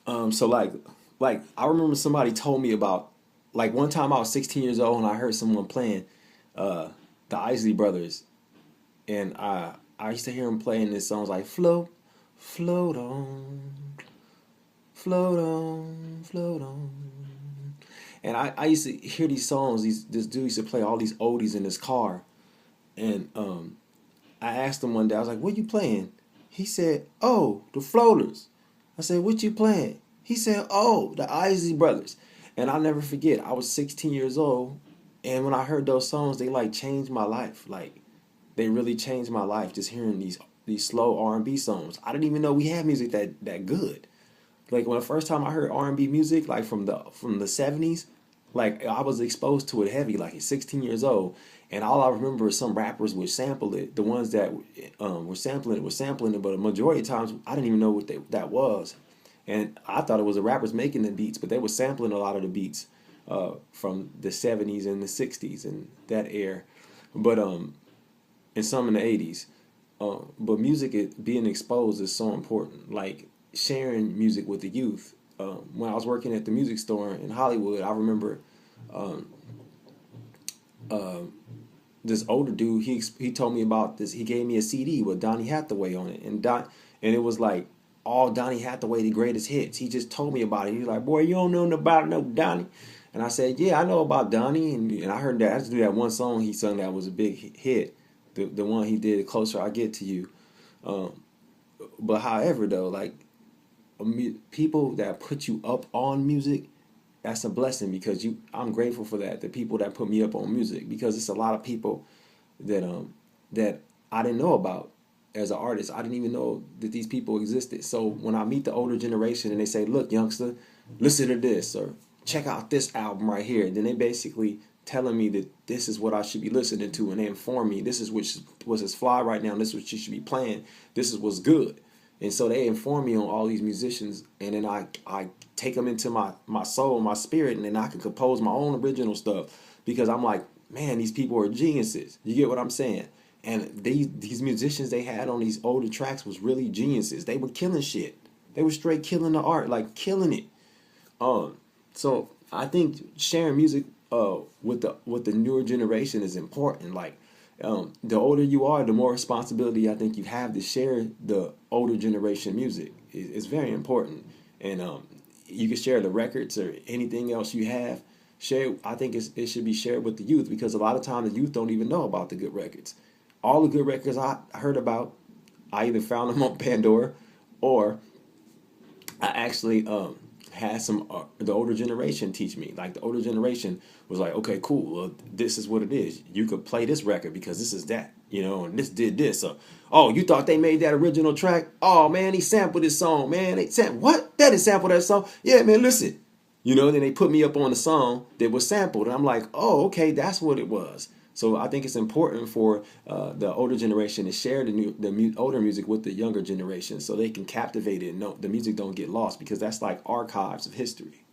So like I remember somebody told me about like one time I was 16 years old and I heard someone playing uh the Isley Brothers, and I used to hear them playing this songs like float, float on, float on, float on. And I used to hear these songs. This dude used to play all these oldies in his car, and I asked him one day. I was like, "What you playing?" He said, "Oh, the Floaters." I said, "What you playing?" He said, "Oh, the Isley Brothers." And I'll never forget. I was 16 years old, and when I heard those songs, they like changed my life. Like they really changed my life. Just hearing these slow R&B songs. I didn't even know we had music that good. Like when the first time I heard R&B music, like from the 70s, like I was exposed to it heavy, like at 16 years old, and all I remember is some rappers would sample it. The ones that were sampling it, but a majority of times I didn't even know what that was, and I thought it was the rappers making the beats, but they were sampling a lot of the beats from the 70s and the 60s and that era, but and some in the 80s. But music, being exposed is so important. Like sharing music with the youth. When I was working at the music store in Hollywood, I remember um, uh, this older dude. He told me about this. He gave me a CD with Donny Hathaway on it, and it was like all Donny Hathaway, the greatest hits. He just told me about it. He was like, "Boy, you don't know nothing about no Donny." And I said, "Yeah, I know about Donny." And I heard that. I just knew that one song he sung that was a big hit. The one he did, "Closer I Get to You." Um, but however, though, like people that put you up on music, that's a blessing because I'm grateful for that. The people that put me up on music, because it's a lot of people that I didn't know about as an artist. I didn't even know that these people existed. So when I meet the older generation and they say, "Look, youngster, listen to this," or "Check out this album right here," then they basically telling me that this is what I should be listening to, and they inform me this is what's is fly right now, and this is what you should be playing. This is what's good. And so they inform me on all these musicians, and then I take them into my soul, my spirit, and then I can compose my own original stuff because I'm like, man, these people are geniuses. You get what I'm saying? And these musicians they had on these older tracks was really geniuses. They were killing shit. They were straight killing the art, like killing it. Um, so I think sharing music with the newer generation is important. Like the older you are, the more responsibility I think you have to share the older generation music. It's very important, and you can share the records or anything else you have. Share. I think it should be shared with the youth because a lot of times the youth don't even know about the good records. All the good records I heard about, I either found them on Pandora, or I actually had some the older generation teach me. Like the older generation was like, okay, cool. Well, this is what it is. You could play this record because this is that, and this did this. Oh, you thought they made that original track? Oh man, he sampled this song. Man, they sampled what? That is sampled that song? Yeah, man, listen. Then they put me up on the song that was sampled, and I'm like, oh, okay, that's what it was. So I think it's important for the older generation to share older music with the younger generation, so they can captivate it and know the music don't get lost because that's like archives of history.